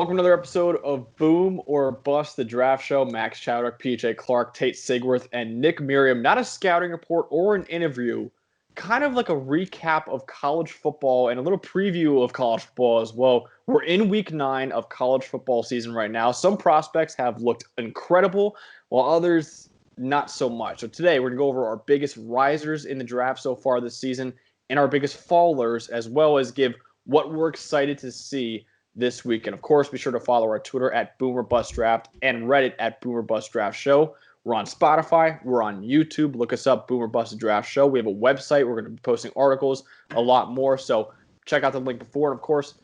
Welcome to another episode of Boom or Bust, the draft show. Max Chadwick, PJ Clark, Tate Sigworth, and Nick Merriam. Not a scouting report or an interview, kind of like a recap of college football and a little preview of college football as well. We're in week 9 of college football season right now. Some prospects have looked incredible, while others not so much. So today we're going to go over our biggest risers in the draft so far this season and our biggest fallers, as well as give what we're excited to see this week. And of course, be sure to follow our Twitter at BoomerBustDraft and Reddit at BoomerBustDraft Show. We're on Spotify. We're on YouTube. Look us up, Boomer Bust Draft Show. We have a website. We're going to be posting articles, a lot more. So check out the link before. And of course,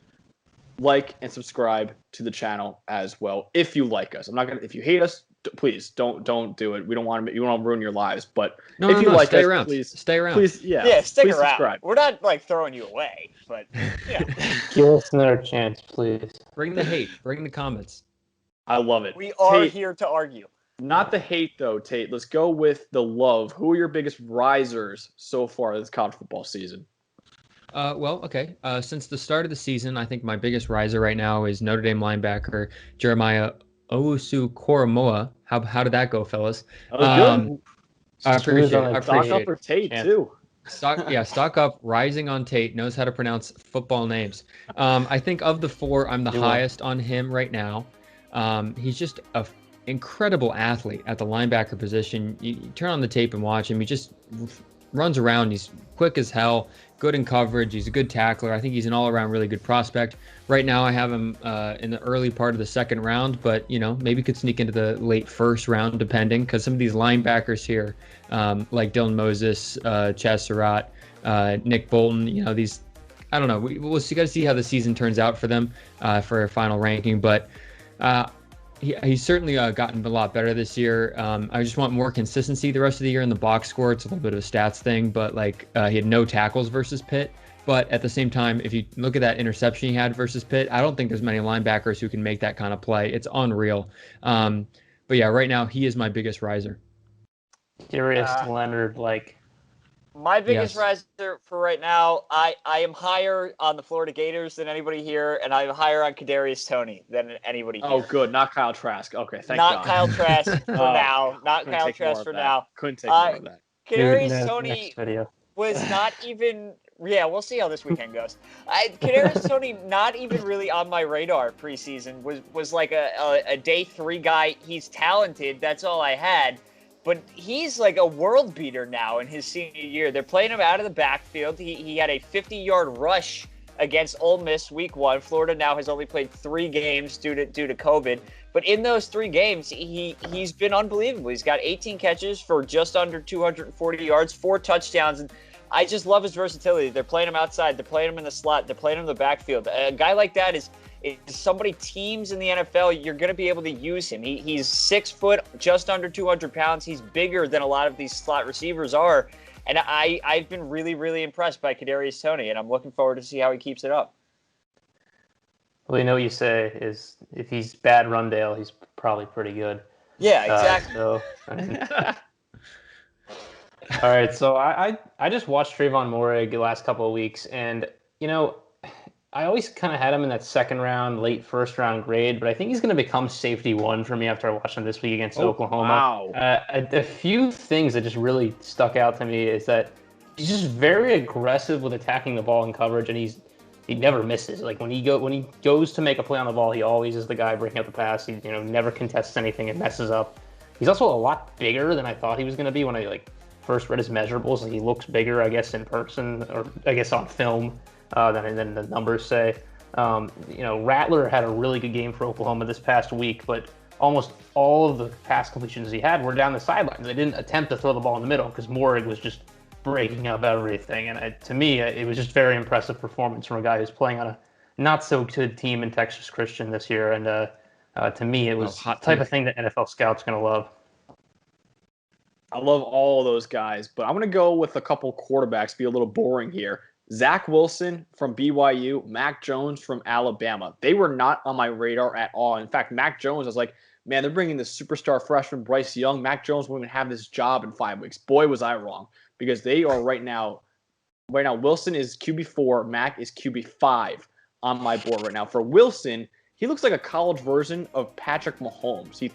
like and subscribe to the channel as well if you like us. I'm not gonna. If you hate us, please don't do it. We don't want to. You don't want to ruin your lives. But if you like stay us, around. please Stay around. Please, stick please around. Subscribe. We're not like throwing you away, but yeah. Give us another chance, please. Bring the hate. Bring the comments. I love it. We are Tate, here to argue. Not the hate though, Tate. Let's go with the love. Who are your biggest risers so far this college football season? Okay. Since the start of the season, I think my biggest riser right now is Notre Dame linebacker Jeremiah owusu-koramoah. How did that go, fellas? That was good. I appreciate it. Stock up for Tate too. Stock up. Rising on Tate, knows how to pronounce football names. I think of the four, I'm the highest on him right now. He's just an incredible athlete at the linebacker position. You turn on the tape and watch him. He just runs around. He's quick as hell, good in coverage. He's a good tackler. I think he's an all-around really good prospect. Right now, I have him in the early part of the second round, but maybe could sneak into the late first round, depending, because some of these linebackers here, like Dylan Moses, Chaz Surratt, Nick Bolton, these, I don't know. We'll got to see how the season turns out for them for a final ranking, but he's certainly gotten a lot better this year. I just want more consistency the rest of the year in the box score. It's a little bit of a stats thing, but he had no tackles versus Pitt. But at the same time, if you look at that interception he had versus Pitt, I don't think there's many linebackers who can make that kind of play. It's unreal. But yeah, right now he is my biggest riser. Darius Leonard, my biggest riser for right now, I am higher on the Florida Gators than anybody here, and I'm higher on Kadarius Toney than anybody here. Oh, good. Not Kyle Trask. Okay, thank God. Not Kyle Trask for now. Not Kyle Trask for now. Couldn't take more of that. Kadarius Toney was not even... Yeah, we'll see how this weekend goes. Kadarius Toney, not even really on my radar preseason, was like a day 3 guy. He's talented. That's all I had. But he's like a world beater now in his senior year. They're playing him out of the backfield. He had a 50-yard rush against Ole Miss week 1. Florida now has only played 3 games due to COVID. But in those 3 games, he's been unbelievable. He's got 18 catches for just under 240 yards, 4 touchdowns. And I just love his versatility. They're playing him outside. They're playing him in the slot. They're playing him in the backfield. A guy like that is somebody teams in the NFL, you're going to be able to use him. He's 6 foot, just under 200 pounds. He's bigger than a lot of these slot receivers are. And I've been really, really impressed by Kadarius Toney, and I'm looking forward to see how he keeps it up. Well, what you say is if he's bad Rundale, he's probably pretty good. Yeah, exactly. All right, so I just watched Trayvon Moehrig the last couple of weeks, and, I always kind of had him in that second round, late first round grade, but I think he's going to become safety 1 for me after I watched him this week against Oklahoma. Wow. A few things that just really stuck out to me is that he's just very aggressive with attacking the ball in coverage, and he never misses. Like when he goes to make a play on the ball, he always is the guy breaking up the pass. He never contests anything and messes up. He's also a lot bigger than I thought he was going to be when I first read his measurables. Like he looks bigger, I guess, in person, or I guess on film. Than the numbers say. Rattler had a really good game for Oklahoma this past week, but almost all of the pass completions he had were down the sidelines. They didn't attempt to throw the ball in the middle because Moehrig was just breaking up everything. And to me, it was just very impressive performance from a guy who's playing on a not-so-good team in Texas Christian this year. And to me, it was the type of thing that NFL scouts going to love. I love all of those guys, but I'm going to go with a couple quarterbacks, be a little boring here. Zach Wilson from BYU, Mac Jones from Alabama. They were not on my radar at all. In fact, Mac Jones, I was like, man, they're bringing the superstar freshman Bryce Young. Mac Jones won't even have this job in 5 weeks. Boy, was I wrong, because they are right now, Wilson is QB4, Mac is QB5 on my board right now. For Wilson, he looks like a college version of Patrick Mahomes. He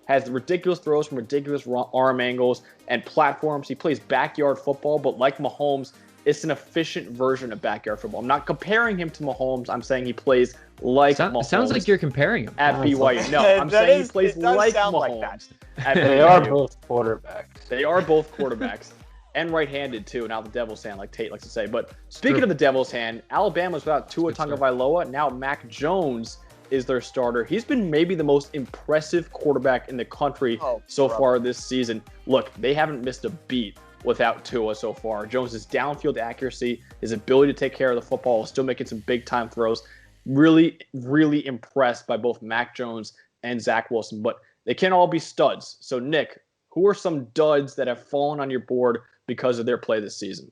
has ridiculous throws from ridiculous arm angles and platforms. He plays backyard football, but like Mahomes, it's an efficient version of backyard football. I'm not comparing him to Mahomes. I'm saying he plays like Mahomes. It sounds like you're comparing him. At BYU. No, I'm saying he plays like Mahomes. They are both quarterbacks. They are both quarterbacks. And right-handed, too. Now the devil's hand, like Tate likes to say. But speaking of the devil's hand, Alabama's without Tua Tagovailoa. Now Mac Jones is their starter. He's been maybe the most impressive quarterback in the country so far this season. Look, they haven't missed a beat without Tua so far. Jones's downfield accuracy, his ability to take care of the football, still making some big-time throws. Really, really impressed by both Mac Jones and Zach Wilson. But they can't all be studs. So, Nick, who are some duds that have fallen on your board because of their play this season?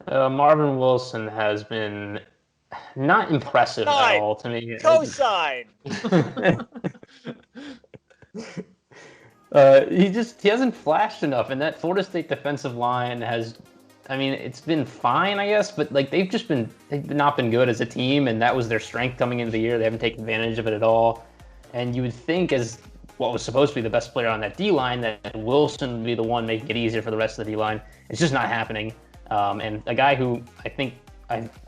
Marvin Wilson has been not impressive at all to me. Cosign. He hasn't flashed enough, and that Florida State defensive line it's been fine, I guess, but like they've not been good as a team, and that was their strength coming into the year. They haven't taken advantage of it at all. And you would think, as what was supposed to be the best player on that D-line, that Wilson would be the one making it easier for the rest of the D-line. It's just not happening. And a guy who I think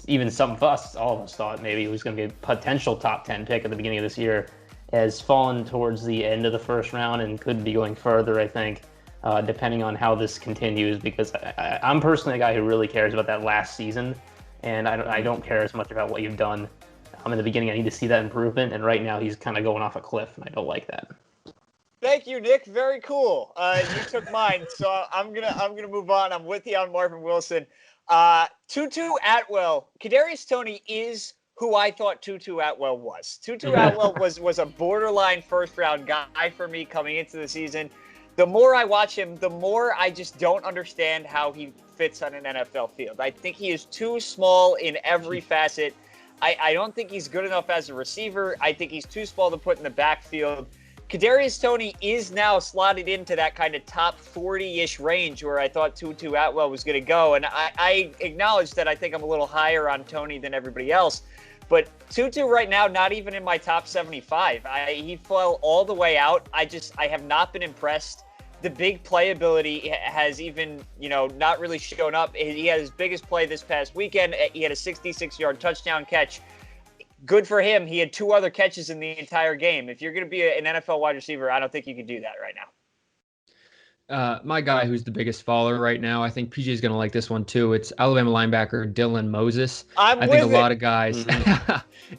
even some of us, all of us thought maybe he was going to be a potential top 10 pick at the beginning of this year, has fallen towards the end of the first round and could be going further, I think, depending on how this continues, because I'm personally a guy who really cares about that last season, and I don't care as much about what you've done. In the beginning, I need to see that improvement, and right now he's kind of going off a cliff, and I don't like that. Thank you, Nick. Very cool. You took mine, so I'm gonna move on. I'm with you on Marvin Wilson. Tutu Atwell. Kadarius Toney is who I thought Tutu Atwell was. Tutu Atwell was a borderline first-round guy for me coming into the season. The more I watch him, the more I just don't understand how he fits on an NFL field. I think he is too small in every facet. I don't think he's good enough as a receiver. I think he's too small to put in the backfield. Kadarius Toney is now slotted into that kind of top 40-ish range where I thought Tutu Atwell was going to go. And I acknowledge that I think I'm a little higher on Toney than everybody else. But Tutu right now, not even in my top 75. He fell all the way out. I have not been impressed. The big playability has even, not really shown up. He had his biggest play this past weekend. He had a 66-yard touchdown catch. Good for him. He had 2 other catches in the entire game. If you're going to be an NFL wide receiver, I don't think you can do that right now. My guy who's the biggest faller right now, I think PJ is going to like this one too. It's Alabama linebacker Dylan Moses. I think a lot of guys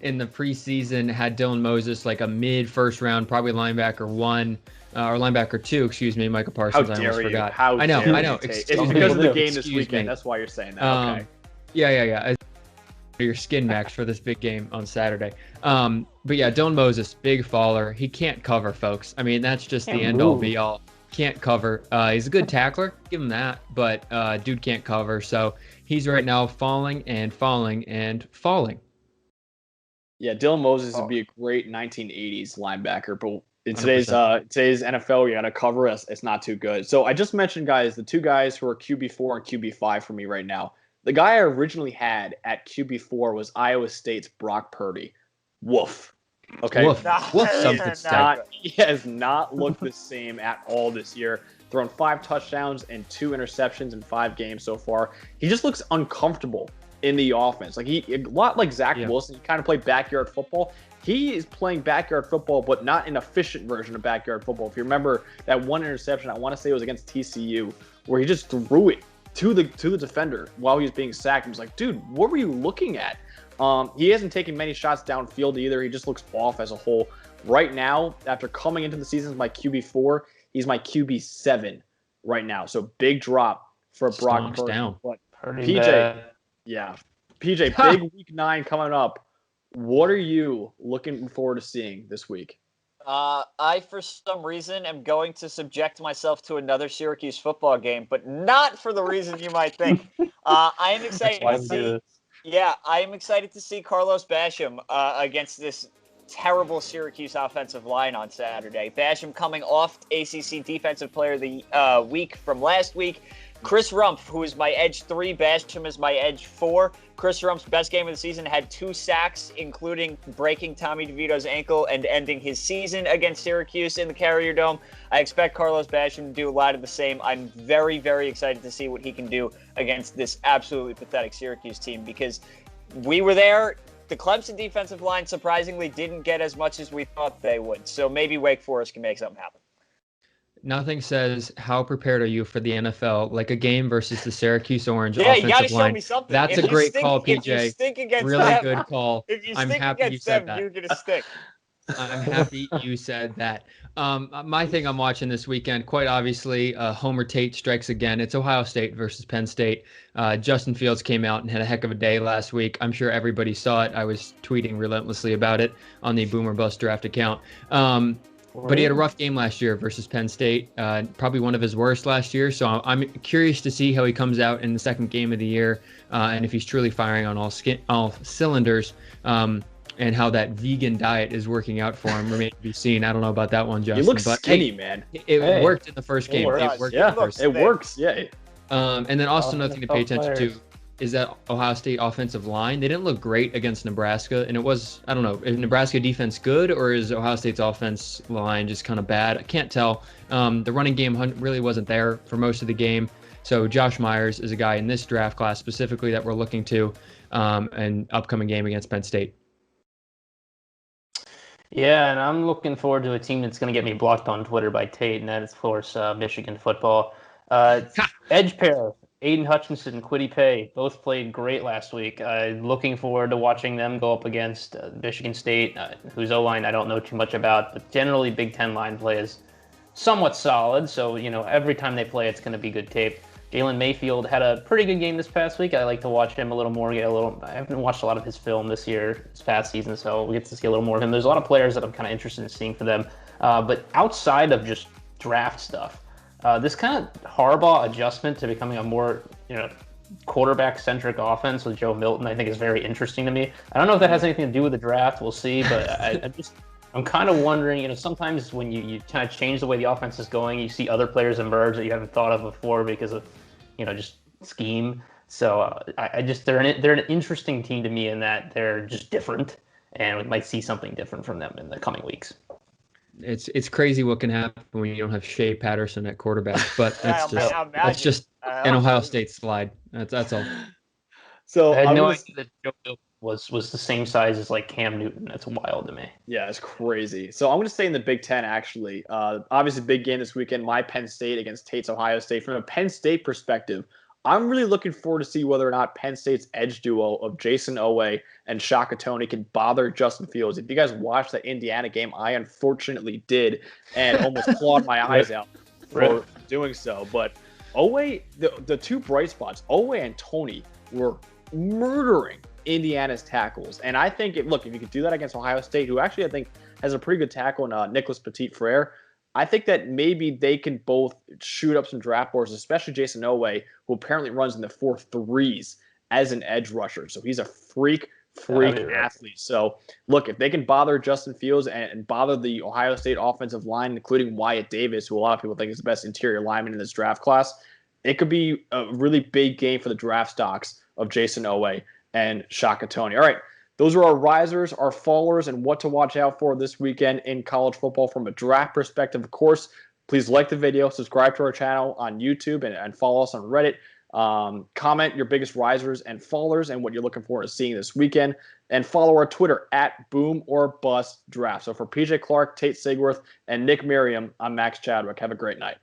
in the preseason had Dylan Moses like a mid-first round, probably linebacker 1. Or linebacker 2, excuse me, Micah Parsons. How dare I almost forgot. I know. It's because of the game this weekend. That's why you're saying that. Okay. Yeah. Your skin max for this big game on Saturday. But yeah, Dylan Moses, big faller. He can't cover, folks. I mean, that's just the end-all, be-all. Can't cover. He's a good tackler, give him that, but dude can't cover. So he's right now falling and falling and falling. Yeah, Dylan Moses would be a great 1980s linebacker, but in today's NFL, you got to cover it. It's not too good. So I just mentioned, guys, the 2 guys who are QB4 and QB5 for me right now. The guy I originally had at QB4 was Iowa State's Brock Purdy. Woof. Okay. Woof. He has not looked the same at all this year. Thrown 5 touchdowns and 2 interceptions in 5 games so far. He just looks uncomfortable in the offense. Like a lot like Zach Wilson. He kind of played backyard football. He is playing backyard football, but not an efficient version of backyard football. If you remember that one interception, I want to say it was against TCU, where he just threw it to the defender while he was being sacked. He was like, dude, what were you looking at? He hasn't taken many shots downfield either. He just looks off as a whole. Right now, after coming into the season as my QB4, he's my QB7 right now. So big drop for Brock Purdy. Down. But PJ, big week 9 coming up. What are you looking forward to seeing this week? I, for some reason, am going to subject myself to another Syracuse football game, but not for the reason you might think. I am excited to see. Yeah, I am excited to see Carlos Basham against this terrible Syracuse offensive line on Saturday. Basham coming off ACC Defensive Player of the Week from last week. Chris Rumpf, who is my edge 3, Basham is my edge 4. Chris Rumpf's best game of the season, had 2 sacks, including breaking Tommy DeVito's ankle and ending his season against Syracuse in the Carrier Dome. I expect Carlos Basham to do a lot of the same. I'm very, very excited to see what he can do against this absolutely pathetic Syracuse team, because we were there. The Clemson defensive line surprisingly didn't get as much as we thought they would. So maybe Wake Forest can make something happen. Nothing says how prepared are you for the NFL like a game versus the Syracuse Orange yeah, offensive you gotta line. show me something. That's if a great stink, call, PJ. If you stink against really them, good call. If you I'm stink happy against you said them, that. you're gonna stink. I'm happy you said that. My thing I'm watching this weekend, quite obviously, Homer Tate strikes again. It's Ohio State versus Penn State. Justin Fields came out and had a heck of a day last week. I'm sure everybody saw it. I was tweeting relentlessly about it on the Boomer Bust Draft account. But he had a rough game last year versus Penn State, probably one of his worst last year. So I'm curious to see how he comes out in the second game of the year, and if he's truly firing on all cylinders, and how that vegan diet is working out for him remains to be seen. I don't know about that one, Justin. You look but skinny, man. It worked in the first game. It worked yeah, in the first it works. Yeah. And then also nothing to pay attention to players. is that Ohio State offensive line. They didn't look great against Nebraska, and it was, I don't know, is Nebraska defense good or is Ohio State's offense line just kind of bad? I can't tell. The running game really wasn't there for most of the game. So Josh Myers is a guy in this draft class specifically that we're looking to, an upcoming game against Penn State. Yeah, and I'm looking forward to a team that's going to get me blocked on Twitter by Tate, and that is, of course, Michigan football. Edge pair, Aiden Hutchinson and Kwity Paye, both played great last week. Looking forward to watching them go up against Michigan State, whose O-line I don't know too much about, but generally Big Ten line play is somewhat solid, so every time they play, it's going to be good tape. Jalen Mayfield had a pretty good game this past week. I like to watch him a little more. I haven't watched a lot of his film this past season, so we get to see a little more of him. There's a lot of players that I'm kind of interested in seeing for them. But outside of just draft stuff, this kind of Harbaugh adjustment to becoming a more, quarterback-centric offense with Joe Milton, I think is very interesting to me. I don't know if that has anything to do with the draft. We'll see, but I'm kind of wondering, sometimes when you kind of change the way the offense is going, you see other players emerge that you haven't thought of before because of, just scheme. So they're an interesting team to me in that they're just different, and we might see something different from them in the coming weeks. It's crazy what can happen when you don't have Shea Patterson at quarterback, but that's just an Ohio State slide. That's all. So I had no idea that Joe Milton was the same size as like Cam Newton. That's wild to me. Yeah, it's crazy. So I'm going to stay in the Big Ten, actually. Obviously, big game this weekend, my Penn State against Tate's Ohio State. From a Penn State perspective, I'm really looking forward to see whether or not Penn State's edge duo of Jason Oweh and Shaka Toney can bother Justin Fields. If you guys watched that Indiana game, I unfortunately did and almost clawed my eyes out for doing so. But Oweh, the two bright spots, Oweh and Toney were murdering Indiana's tackles. And I think, if you could do that against Ohio State, who actually I think has a pretty good tackle in Nicholas Petit-Frere, I think that maybe they can both shoot up some draft boards, especially Jason Oweh, who apparently runs in the 4.3s as an edge rusher. So he's a freak athlete. So, if they can bother Justin Fields and bother the Ohio State offensive line, including Wyatt Davis, who a lot of people think is the best interior lineman in this draft class, it could be a really big game for the draft stocks of Jason Oweh and Shaka Toney. All right, those are our risers, our fallers, and what to watch out for this weekend in college football from a draft perspective. Of course, please like the video, subscribe to our channel on YouTube, and follow us on Reddit. Comment your biggest risers and fallers and what you're looking forward to seeing this weekend. And follow our Twitter at Boom or Bust Draft. So for PJ Clark, Tate Sigworth, and Nick Merriam, I'm Max Chadwick. Have a great night.